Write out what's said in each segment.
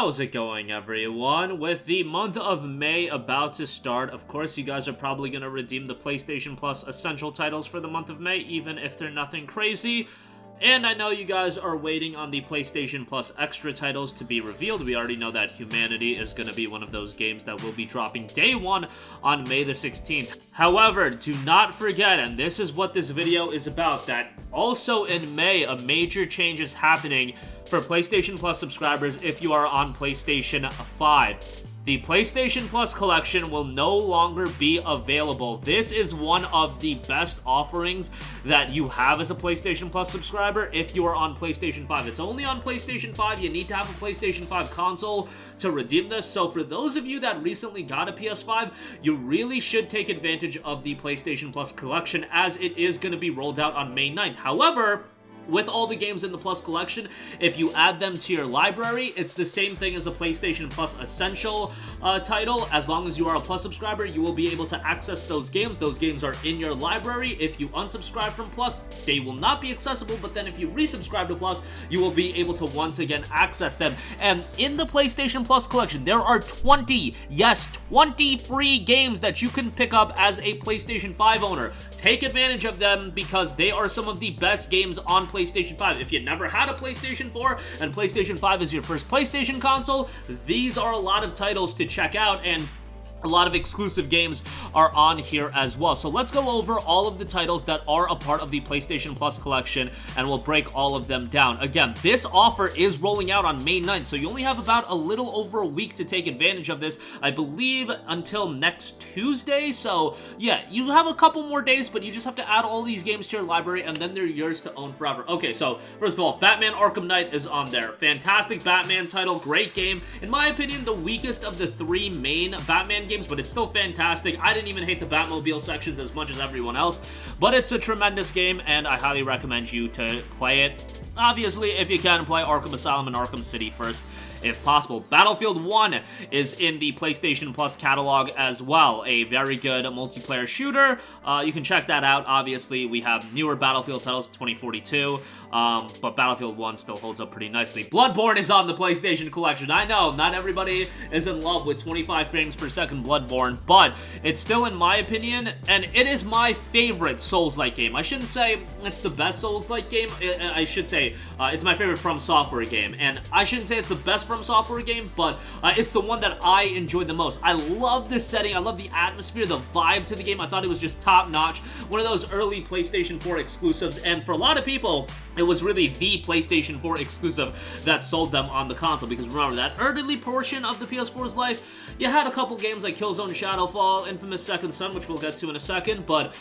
How's it going, everyone? With the month of May about to start, of course, you guys are probably going to redeem the PlayStation Plus Essential titles for the month of May, even if they're nothing crazy. And I know you guys are waiting on the PlayStation Plus Extra titles to be revealed. We already know that Humanity is going to be one of those games that will be dropping day one on May the 16th. However, do not forget, and this is what this video is about, that also in May, a major change is happening for PlayStation Plus subscribers if you are on PlayStation 5. The PlayStation Plus collection will no longer be available. This is one of the best offerings that you have as a PlayStation Plus subscriber if you are on PlayStation 5. It's only on PlayStation 5. You need to have a PlayStation 5 console to redeem this. So for those of you that recently got a PS5, you really should take advantage of the PlayStation Plus collection as it is going to be rolled out on May 9th. However, with all the games in the Plus collection, if you add them to your library, it's the same thing as a PlayStation Plus Essential title. As long as you are a Plus subscriber, you will be able to access those games. Those games are in your library. If you unsubscribe from Plus, they will not be accessible, but then if you resubscribe to Plus, you will be able to once again access them. And in the PlayStation Plus collection, there are 20 free games that you can pick up as a PlayStation 5 owner. Take advantage of them because they are some of the best games on PlayStation 5. If you never had a PlayStation 4 and PlayStation 5 is your first PlayStation console, these are a lot of titles to check out, and a lot of exclusive games are on here as well. So let's go over all of the titles that are a part of the PlayStation Plus collection, and we'll break all of them down. Again, this offer is rolling out on May 9th, so you only have about a little over a week to take advantage of this. I believe until next Tuesday, so yeah, you have a couple more days, but you just have to add all these games to your library, and then they're yours to own forever. Okay, so first of all, Batman Arkham Knight is on there. Fantastic Batman title, great game. In my opinion, the weakest of the three main Batman games, but it's still fantastic. I didn't even hate the Batmobile sections as much as everyone else, but it's a tremendous game, and I highly recommend you to play it. Obviously, if you can, play Arkham Asylum and Arkham City first, if possible. Battlefield 1 is in the PlayStation Plus catalog as well. A very good multiplayer shooter. You can check that out. Obviously, we have newer Battlefield titles, 2042, but Battlefield 1 still holds up pretty nicely. Bloodborne is on the PlayStation collection. I know, not everybody is in love with 25 frames per second Bloodborne, but it's still, in my opinion, and it is my favorite Souls-like game. I shouldn't say it's the best Souls-like game. I should say it's my favorite From Software game, and I shouldn't say it's the best From Software game, but it's the one that I enjoyed the most. I love this setting. I love the atmosphere, the vibe to the game. I thought it was just top-notch. One of those early PlayStation 4 exclusives, and for a lot of people, it was really the PlayStation 4 exclusive that sold them on the console, because remember, that early portion of the PS4's life, you had a couple games like Killzone Shadowfall, Infamous Second Son, which we'll get to in a second, but,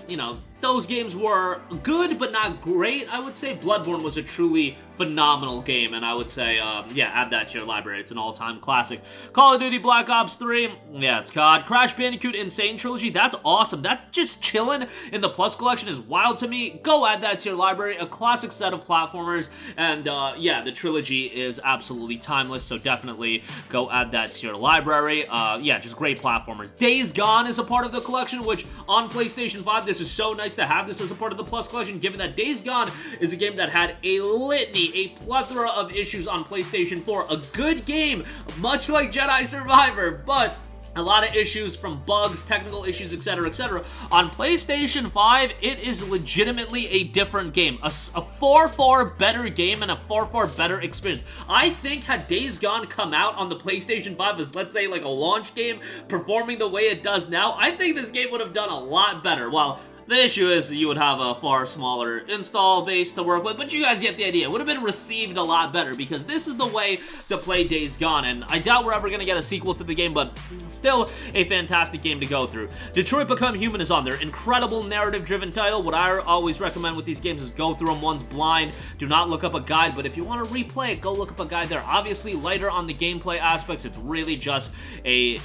you know, those games were good, but not great, I would say. Bloodborne was a truly phenomenal game, and I would say, yeah, add that to your library. It's an all-time classic. Call of Duty Black Ops 3, yeah, it's COD. Crash Bandicoot Insane Trilogy, that's awesome. That just chilling in the Plus collection is wild to me. Go add that to your library. A classic set of platformers, and yeah, the trilogy is absolutely timeless, so definitely go add that to your library. Yeah, just great platformers. Days Gone is a part of the collection, which on PlayStation 5, this is so nice to have this as a part of the Plus collection, given that Days Gone is a game that had a litany, a plethora of issues on PlayStation 4. A good game, much like Jedi Survivor, but a lot of issues from bugs, technical issues, etc., etc. On PlayStation 5, it is legitimately a different game. A far better game and a far better experience. I think had Days Gone come out on the PlayStation 5 as, let's say, like a launch game, performing the way it does now, I think this game would have done a lot better. While the issue is you would have a far smaller install base to work with, but you guys get the idea. It would have been received a lot better because this is the way to play Days Gone, and I doubt we're ever going to get a sequel to the game, but still a fantastic game to go through. Detroit Become Human is on there. Incredible narrative-driven title. What I always recommend with these games is go through them once blind. Do not look up a guide, but if you want to replay it, go look up a guide there. Obviously, lighter on the gameplay aspects. It's really just a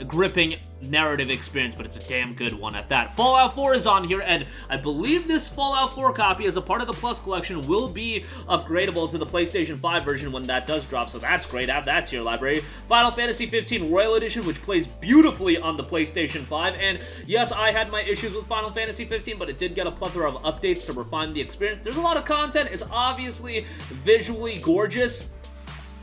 gripping narrative experience, but it's a damn good one at that. Fallout 4 is on here, and I believe this Fallout 4 copy as a part of the Plus collection will be upgradable to the PlayStation 5 version when that does drop, so that's great. Add that to your library. Final Fantasy 15 Royal Edition, which plays beautifully on the PlayStation 5, and yes, I had my issues with Final Fantasy 15, but it did get a plethora of updates to refine the experience. There's a lot of content. It's obviously visually gorgeous,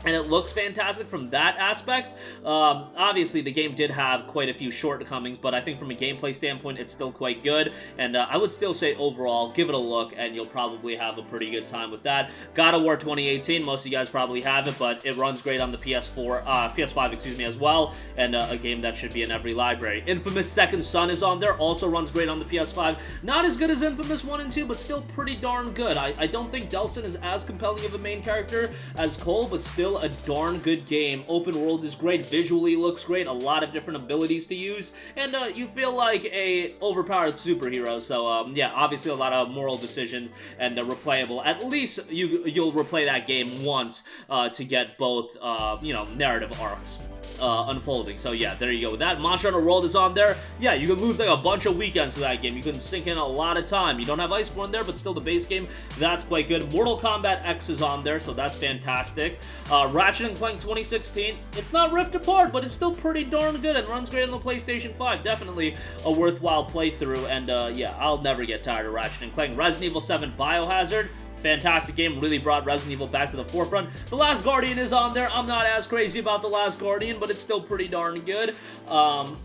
and it looks fantastic from that aspect. Obviously, the game did have quite a few shortcomings, but I think from a gameplay standpoint, it's still quite good, and I would still say overall, give it a look, and you'll probably have a pretty good time with that. God of War 2018, most of you guys probably have it, but it runs great on the PS5, excuse me, as well, and a game that should be in every library. Infamous Second Son is on there, also runs great on the PS5. Not as good as Infamous 1 and 2, but still pretty darn good. I don't think Delsin is as compelling of a main character as Cole, but still a darn good game. Open world is great, visually looks great, a lot of different abilities to use, and you feel like a overpowered superhero, so yeah, obviously a lot of moral decisions and replayable. At least you'll replay that game once to get both, you know, narrative arcs unfolding. So yeah, there you go. That Monster Hunter World is on there. Yeah, you can lose like a bunch of weekends to that game. You can sink in a lot of time. You don't have Iceborne there, but still the base game, that's quite good. Mortal Kombat X is on there, so that's fantastic. Ratchet & Clank 2016, it's not Rift Apart, but it's still pretty darn good and runs great on the PlayStation 5. Definitely a worthwhile playthrough, and yeah, I'll never get tired of Ratchet & Clank. Resident Evil 7 Biohazard, fantastic game, really brought Resident Evil back to the forefront. The Last Guardian is on there. I'm not as crazy about The Last Guardian, but it's still pretty darn good.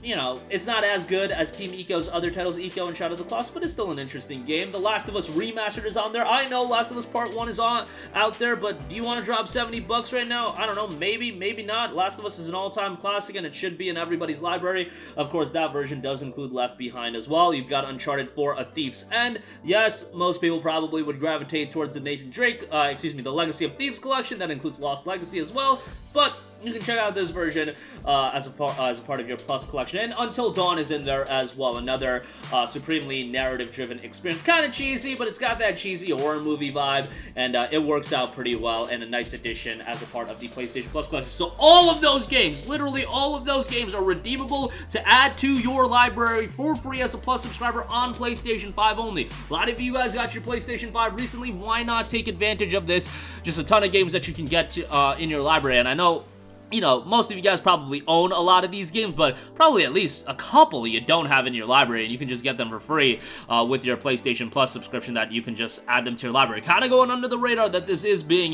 You know, it's not as good as Team Ico's other titles, Ico and Shadow of the Colossus, but it's still an interesting game. The Last of Us Remastered is on there. I know Last of Us Part 1 is out there, but do you want to drop $70 right now? I don't know, maybe, maybe not. Last of Us is an all-time classic, and it should be in everybody's library. Of course, that version does include Left Behind as well. You've got Uncharted 4, A Thief's End. Yes, most people probably would gravitate towards the Nathan Drake, the Legacy of Thieves collection. That includes Lost Legacy as well, but you can check out this version as a part of your Plus collection. And Until Dawn is in there as well, another supremely narrative-driven experience. Kind of cheesy, but it's got that cheesy horror movie vibe, and it works out pretty well, and a nice addition as a part of the PlayStation Plus collection. So all of those games, literally all of those games, are redeemable to add to your library for free as a Plus subscriber on PlayStation 5 only. A lot of you guys got your PlayStation 5 recently. Why not take advantage of this? Just a ton of games that you can get to, in your library, and I know, you know, most of you guys probably own a lot of these games, but probably at least a couple you don't have in your library, and you can just get them for free with your PlayStation Plus subscription, that you can just add them to your library. Kind of going under the radar that this is being,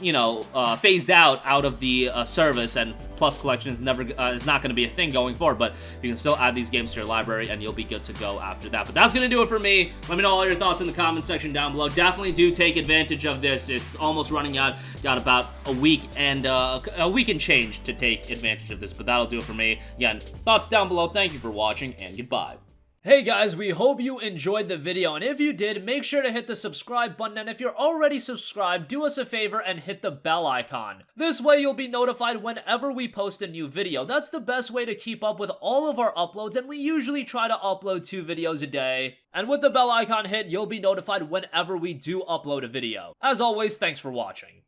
you know, phased out of the service, and Plus collection is not going to be a thing going forward, but you can still add these games to your library, and you'll be good to go after that. But that's going to do it for me. Let me know all your thoughts in the comment section down below. Definitely do take advantage of this. It's almost running out. Got about a week and change to take advantage of this, but that'll do it for me. Again, thoughts down below. Thank you for watching, and goodbye. Hey guys, we hope you enjoyed the video, and if you did, make sure to hit the subscribe button, and if you're already subscribed, do us a favor and hit the bell icon. This way you'll be notified whenever we post a new video. That's the best way to keep up with all of our uploads, and we usually try to upload 2 videos a day. And with the bell icon hit, you'll be notified whenever we do upload a video. As always, thanks for watching.